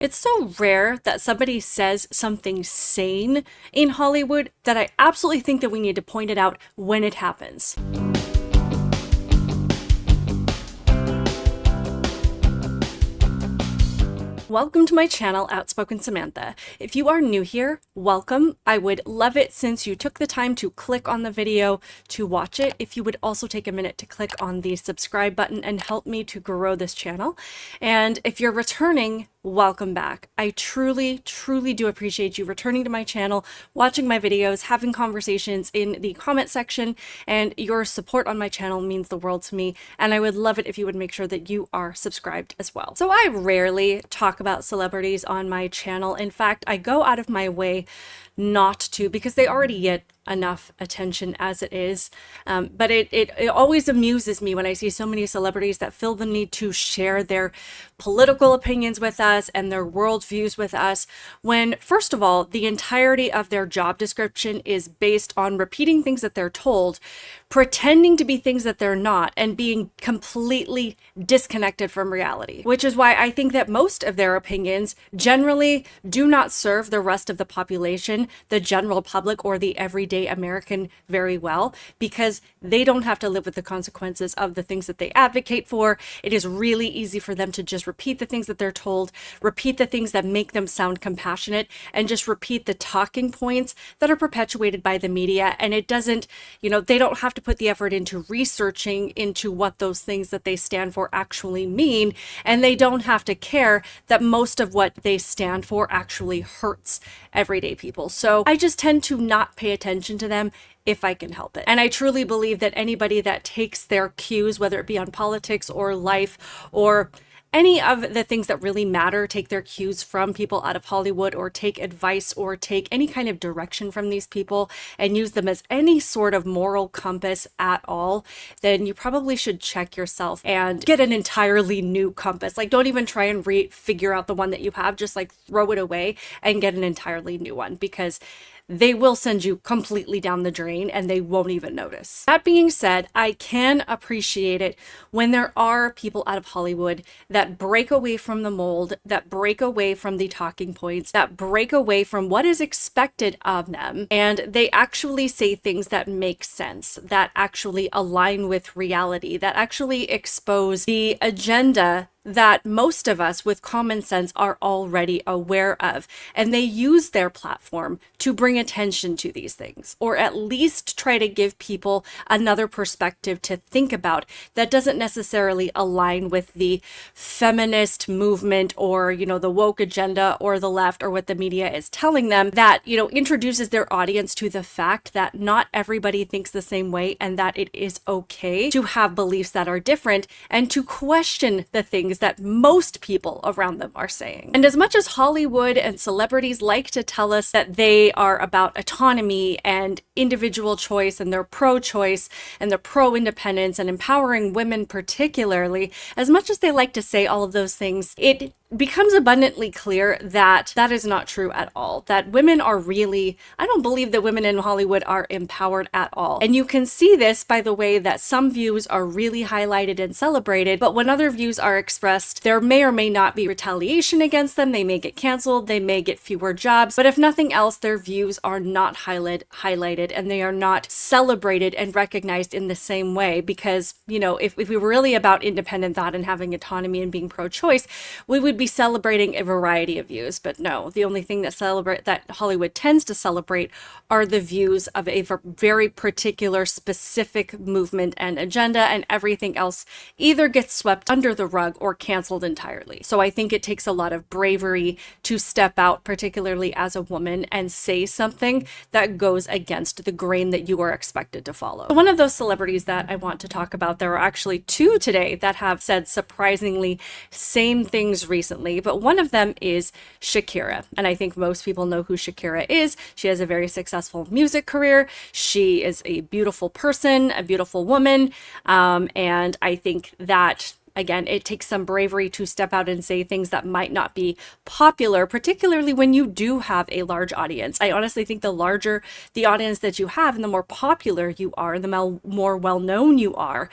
It's so rare that somebody says something sane in Hollywood that I absolutely think that we need to point it out when it happens. Welcome to my channel, Outspoken Samantha. If you are new here, welcome. I would love it since you took the time to click on the video to watch it. If you would also take a minute to click on the subscribe button and help me to grow this channel. And if you're returning, welcome back. I truly do appreciate you returning to my channel, watching my videos, having conversations in the comment section, and your support on my channel means the world to me, and I would love it if you would make sure that you are subscribed as well. So I rarely talk about celebrities on my channel. In fact, I go out of my way not to, because they already get enough attention as it is. But it always amuses me when I see so many celebrities that feel the need to share their political opinions with us and their worldviews with us, when, first of all, the entirety of their job description is based on repeating things that they're told, pretending to be things that they're not, and being completely disconnected from reality. Which is why I think that most of their opinions generally do not serve the rest of the population, the general public, or the everyday American very well, because they don't have to live with the consequences of the things that they advocate for. It is really easy for them to just repeat the things that they're told, repeat the things that make them sound compassionate, and just repeat the talking points that are perpetuated by the media. And it doesn't, they don't have to put the effort into researching into what those things that they stand for actually mean, and they don't have to care that most of what they stand for actually hurts everyday people. So I just tend to not pay attention to them if I can help it. And I truly believe that anybody that takes their cues, whether it be on politics or life or any of the things that really matter, take their cues from people out of Hollywood, or take advice or take any kind of direction from these people and use them as any sort of moral compass at all, then you probably should check yourself and get an entirely new compass. Like, don't even try and figure out the one that you have, just like throw it away and get an entirely new one, because they will send you completely down the drain and they won't even notice. That being said, I can appreciate it when there are people out of Hollywood that break away from the mold, that break away from the talking points, that break away from what is expected of them, and they actually say things that make sense, that actually align with reality, that actually expose the agenda that most of us with common sense are already aware of. And they use their platform to bring attention to these things, or at least try to give people another perspective to think about that doesn't necessarily align with the feminist movement or, the woke agenda or the left or what the media is telling them, that, introduces their audience to the fact that not everybody thinks the same way, and that it is okay to have beliefs that are different and to question the things that most people around them are saying. And as much as Hollywood and celebrities like to tell us that they are about autonomy and individual choice, and they're pro-choice and they're pro-independence and empowering women particularly, as much as they like to say all of those things, it becomes abundantly clear that that is not true at all. That women are really, I don't believe that women in Hollywood are empowered at all. And you can see this by the way that some views are really highlighted and celebrated, but when other views are expressed, there may or may not be retaliation against them. They may get canceled, they may get fewer jobs, but if nothing else, their views are not highlighted and they are not celebrated and recognized in the same way. Because, if we were really about independent thought and having autonomy and being pro-choice, we would be celebrating a variety of views. But no, the only thing that Hollywood tends to celebrate are the views of a very particular specific movement and agenda, and everything else either gets swept under the rug or canceled entirely. So I think it takes a lot of bravery to step out, particularly as a woman, and say something that goes against the grain that you are expected to follow. One of those celebrities that I want to talk about, there are actually two today that have said surprisingly same things recently, but one of them is Shakira. And I think most people know who Shakira is. She has a very successful music career. She is a beautiful person, a beautiful woman. And I think that Again, it takes some bravery to step out and say things that might not be popular, particularly when you do have a large audience. I honestly think the larger the audience that you have and the more popular you are, the more well-known you are,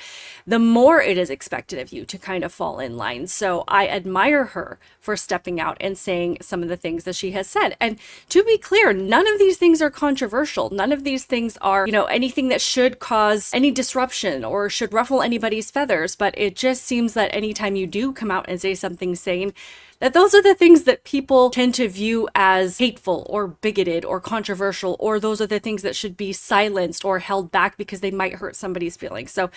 the more it is expected of you to kind of fall in line. So I admire her for stepping out and saying some of the things that she has said. And to be clear, none of these things are controversial. None of these things are, anything that should cause any disruption or should ruffle anybody's feathers. But it just seems that anytime you do come out and say something sane, that those are the things that people tend to view as hateful or bigoted or controversial, or those are the things that should be silenced or held back because they might hurt somebody's feelings. So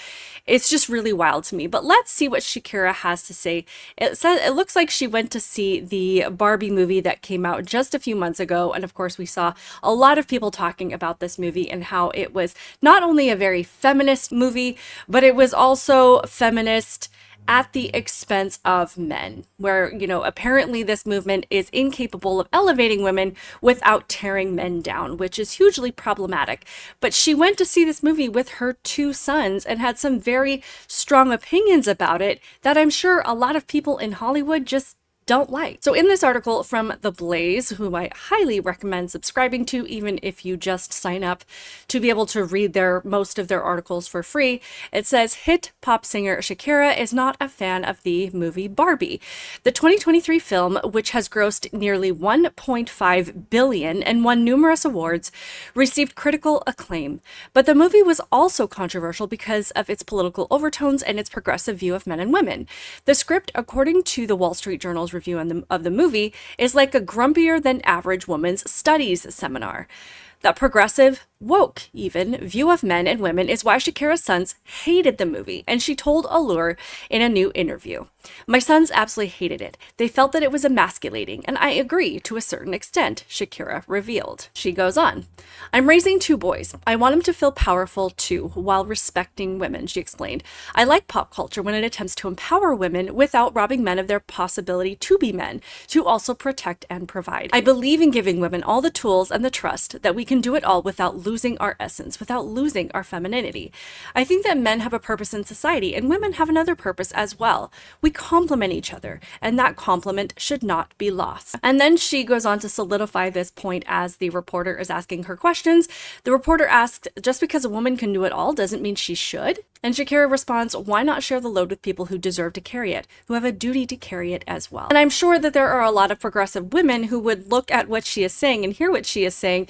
it's just really wild to me. But let's see what Shakira has to say. It looks like she went to see the Barbie movie that came out just a few months ago. And of course, we saw a lot of people talking about this movie and how it was not only a very feminist movie, but it was also feminist at the expense of men, where, apparently this movement is incapable of elevating women without tearing men down, which is hugely problematic. But she went to see this movie with her 2 sons and had some very strong opinions about it that I'm sure a lot of people in Hollywood just don't like. So in this article from The Blaze, who I highly recommend subscribing to, even if you just sign up to be able to read most of their articles for free, it says hit pop singer Shakira is not a fan of the movie Barbie. The 2023 film, which has grossed nearly $1.5 billion and won numerous awards, received critical acclaim. But the movie was also controversial because of its political overtones and its progressive view of men and women. The script, according to the Wall Street Journal's review of the movie, is like a grumpier than average women's studies seminar. The progressive, woke even, view of men and women is why Shakira's sons hated the movie, and she told Allure in a new interview, "My sons absolutely hated it. They felt that it was emasculating, and I agree to a certain extent," Shakira revealed. She goes on, "I'm raising 2 boys. I want them to feel powerful too, while respecting women," she explained. "I like pop culture when it attempts to empower women without robbing men of their possibility to be men, to also protect and provide. I believe in giving women all the tools and the trust that we can do it all without losing our essence, without losing our femininity. I think that men have a purpose in society and women have another purpose as well. We complement each other, and that complement should not be lost." And then she goes on to solidify this point as the reporter is asking her questions. The reporter asks, "Just because a woman can do it all doesn't mean she should?" And Shakira responds, "Why not share the load with people who deserve to carry it, who have a duty to carry it as well?" And I'm sure that there are a lot of progressive women who would look at what she is saying and hear what she is saying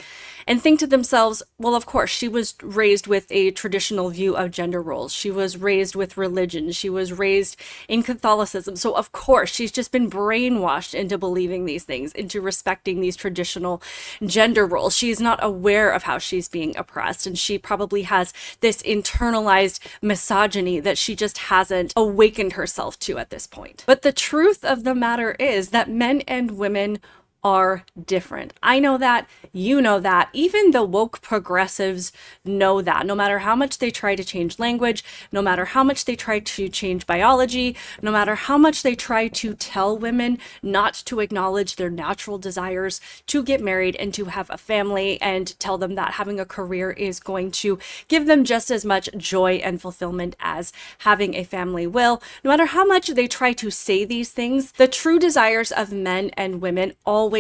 and think to themselves, well, of course, she was raised with a traditional view of gender roles. She was raised with religion. She was raised in Catholicism. So of course, she's just been brainwashed into believing these things, into respecting these traditional gender roles. She's not aware of how she's being oppressed, and she probably has this internalized misogyny that she just hasn't awakened herself to at this point. But the truth of the matter is that men and women are different. I know that, you know that, even the woke progressives know that. No matter how much they try to change language, no matter how much they try to change biology, no matter how much they try to tell women not to acknowledge their natural desires to get married and to have a family, and tell them that having a career is going to give them just as much joy and fulfillment as having a family will, no matter how much they try to say these things, the true desires of men and women always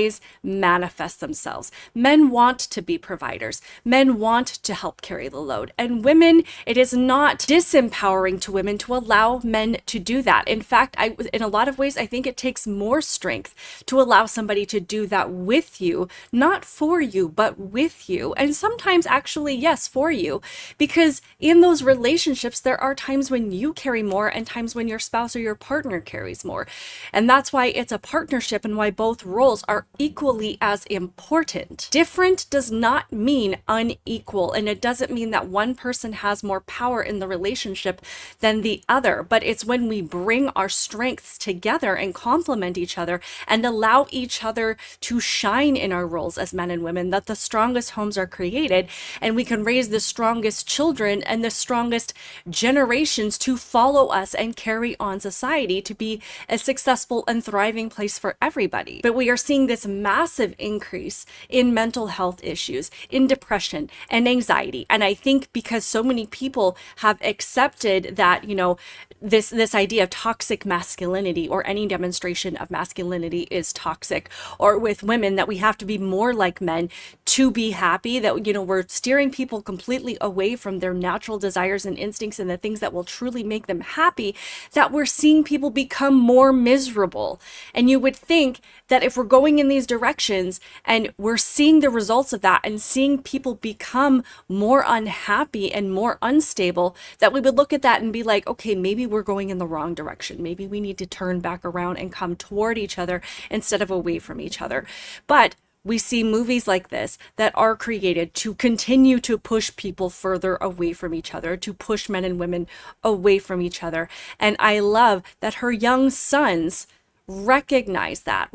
manifest themselves. Men want to be providers. Men want to help carry the load. And women, it is not disempowering to women to allow men to do that. In fact, in a lot of ways, I think it takes more strength to allow somebody to do that with you, not for you, but with you. And sometimes actually, yes, for you, because in those relationships, there are times when you carry more and times when your spouse or your partner carries more. And that's why it's a partnership and why both roles are equally as important. Different does not mean unequal, and it doesn't mean that one person has more power in the relationship than the other, but it's when we bring our strengths together and complement each other and allow each other to shine in our roles as men and women that the strongest homes are created, and we can raise the strongest children and the strongest generations to follow us and carry on society to be a successful and thriving place for everybody. But we are seeing this massive increase in mental health issues, in depression and anxiety. And I think because so many people have accepted that, you know, this idea of toxic masculinity, or any demonstration of masculinity is toxic, or with women that we have to be more like men to be happy, that, you know, we're steering people completely away from their natural desires and instincts and the things that will truly make them happy, that we're seeing people become more miserable. And you would think that if we're going in these directions and we're seeing the results of that and seeing people become more unhappy and more unstable, that we would look at that and be like, okay, maybe we're going in the wrong direction. Maybe we need to turn back around and come toward each other instead of away from each other. But we see movies like this that are created to continue to push people further away from each other, to push men and women away from each other. And I love that her young sons recognize that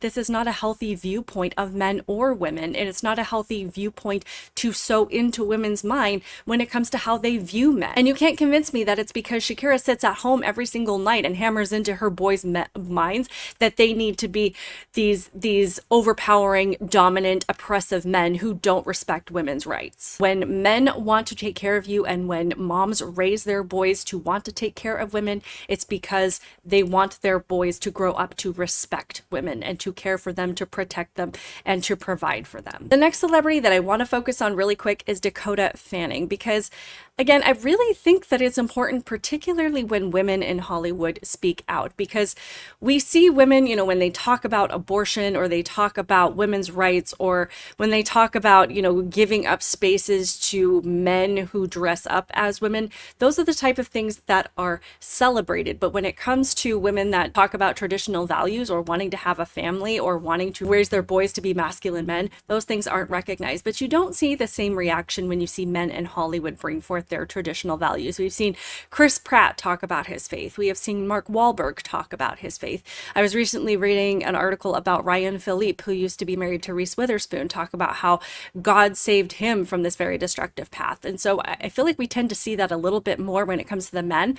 this is not a healthy viewpoint of men or women, and it's not a healthy viewpoint to sow into women's mind when it comes to how they view men. And you can't convince me that it's because Shakira sits at home every single night and hammers into her boys' minds that they need to be these overpowering, dominant, oppressive men who don't respect women's rights. When men want to take care of you, and when moms raise their boys to want to take care of women, it's because they want their boys to grow up to respect women and to care for them, to protect them, and to provide for them. The next celebrity that I want to focus on really quick is Dakota Fanning, because again, I really think that it's important, particularly when women in Hollywood speak out, because we see women, you know, when they talk about abortion, or they talk about women's rights, or when they talk about, you know, giving up spaces to men who dress up as women, those are the type of things that are celebrated. But when it comes to women that talk about traditional values, or wanting to have a family, or wanting to raise their boys to be masculine men, those things aren't recognized. But you don't see the same reaction when you see men in Hollywood bring forth their traditional values. We've seen Chris Pratt talk about his faith. We have seen Mark Wahlberg talk about his faith. I was recently reading an article about Ryan Philippe, who used to be married to Reese Witherspoon, talk about how God saved him from this very destructive path. And so I feel like we tend to see that a little bit more when it comes to the men,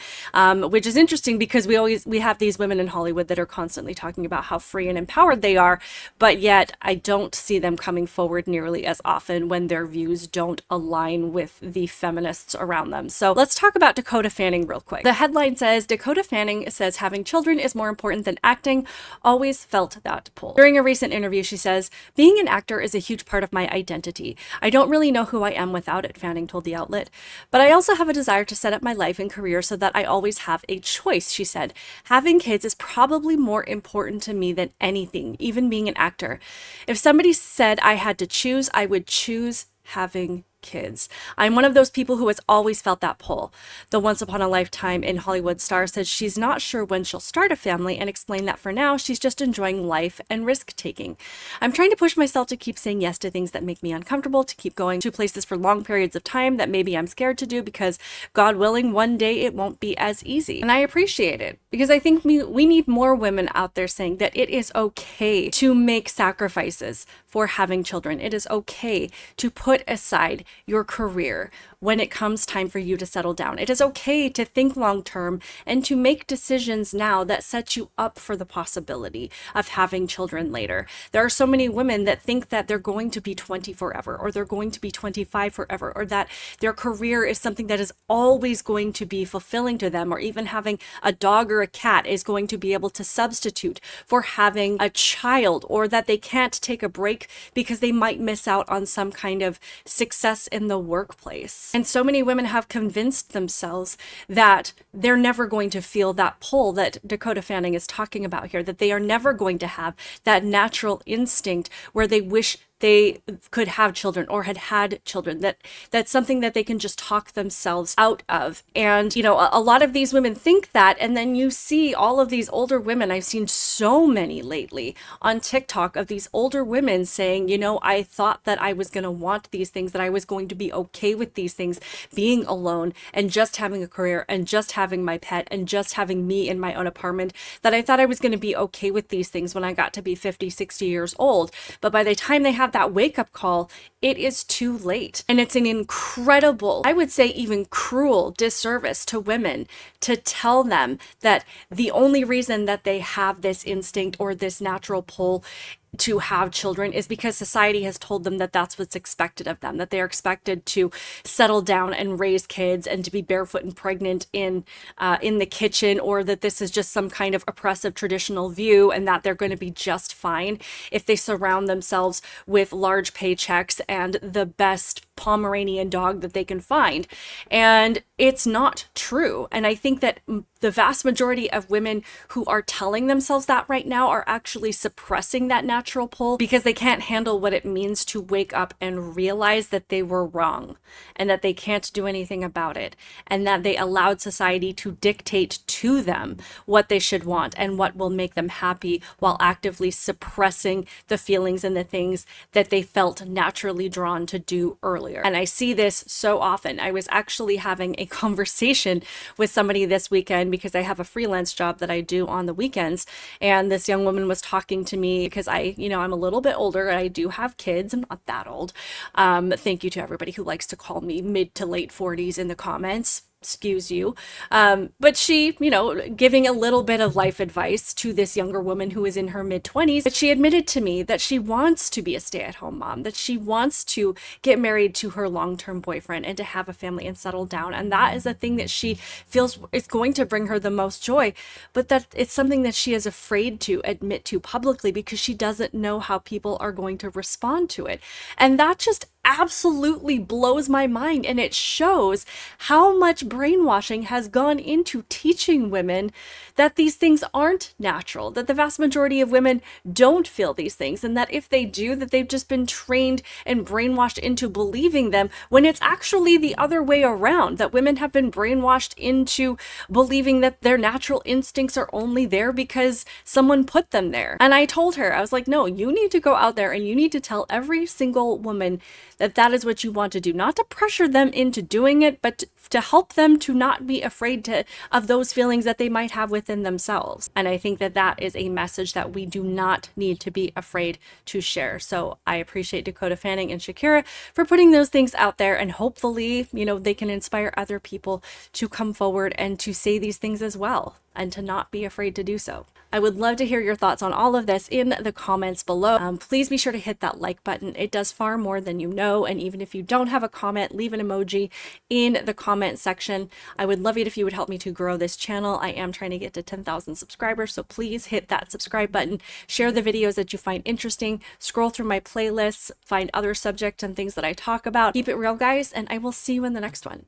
which is interesting, because we have these women in Hollywood that are constantly talking about how free and empowered they are, but yet I don't see them coming forward nearly as often when their views don't align with the feminists around them. So let's talk about Dakota Fanning real quick. The headline says, Dakota Fanning says having children is more important than acting. Always felt that pull. During a recent interview, she says, being an actor is a huge part of my identity. I don't really know who I am without it, Fanning told the outlet. But I also have a desire to set up my life and career so that I always have a choice, she said. Having kids is probably more important to me than anything, even being an actor. If somebody said I had to choose, I would choose having kids. I'm one of those people who has always felt that pull. The Once Upon a Lifetime in Hollywood star says she's not sure when she'll start a family, and explained that for now she's just enjoying life and risk taking. I'm trying to push myself to keep saying yes to things that make me uncomfortable, to keep going to places for long periods of time that maybe I'm scared to do, because God willing, one day it won't be as easy. And I appreciate it, because I think we need more women out there saying that it is okay to make sacrifices for having children. It is okay to put aside your career when it comes time for you to settle down. It is okay to think long term and to make decisions now that set you up for the possibility of having children later. There are so many women that think that they're going to be 20 forever, or they're going to be 25 forever, or that their career is something that is always going to be fulfilling to them, or even having a dog or a cat is going to be able to substitute for having a child, or that they can't take a break because they might miss out on some kind of success in the workplace. And so many women have convinced themselves that they're never going to feel that pull that Dakota Fanning is talking about here, that they are never going to have that natural instinct where they wish they could have children or had had children, that's something that they can just talk themselves out of. And, you know, a lot of these women think that, and then you see all of these older women. I've seen so many lately on TikTok of these older women saying, you know, I thought that I was going to want these things, that I was going to be okay with these things, being alone and just having a career and just having my pet and just having me in my own apartment, that I thought I was going to be okay with these things when I got to be 50, 60 years old. But by the time they have that wake-up call, it is too late. And it's an incredible, I would say even cruel disservice to women to tell them that the only reason that they have this instinct or this natural pull to have children is because society has told them that that's what's expected of them, that they're expected to settle down and raise kids and to be barefoot and pregnant in the kitchen, or that this is just some kind of oppressive traditional view and that they're going to be just fine if they surround themselves with large paychecks and the best Pomeranian dog that they can find. And it's not true. And I think that the vast majority of women who are telling themselves that right now are actually suppressing that natural pull because they can't handle what it means to wake up and realize that they were wrong and that they can't do anything about it, and that they allowed society to dictate to them what they should want and what will make them happy, while actively suppressing the feelings and the things that they felt naturally drawn to do earlier. And I see this so often. I was actually having a conversation with somebody this weekend because I have a freelance job that I do on the weekends, and this young woman was talking to me because I'm a little bit older and I do have kids. I'm not that old. Thank you to everybody who likes to call me mid to late 40s in the comments. Excuse you. But she, giving a little bit of life advice to this younger woman who is in her mid-20s, but she admitted to me that she wants to be a stay-at-home mom, that she wants to get married to her long-term boyfriend and to have a family and settle down. And that is the thing that she feels is going to bring her the most joy, but that it's something that she is afraid to admit to publicly because she doesn't know how people are going to respond to it. And that just absolutely blows my mind, and it shows how much brainwashing has gone into teaching women that these things aren't natural, that the vast majority of women don't feel these things, and that if they do, that they've just been trained and brainwashed into believing them, when it's actually the other way around, that women have been brainwashed into believing that their natural instincts are only there because someone put them there. And I told her, I was like, no, you need to go out there and you need to tell every single woman that that is what you want to do, not to pressure them into doing it, but to help them to not be afraid of those feelings that they might have within themselves. And I think that that is a message that we do not need to be afraid to share. So I appreciate Dakota Fanning and Shakira for putting those things out there, and hopefully, they can inspire other people to come forward and to say these things as well, and to not be afraid to do so. I would love to hear your thoughts on all of this in the comments below. Please be sure to hit that like button. It does far more than you know. And even if you don't have a comment, leave an emoji in the comment section. I would love it if you would help me to grow this channel. I am trying to get to 10,000 subscribers, so please hit that subscribe button. Share the videos that you find interesting. Scroll through my playlists, find other subjects and things that I talk about. Keep it real, guys, and I will see you in the next one.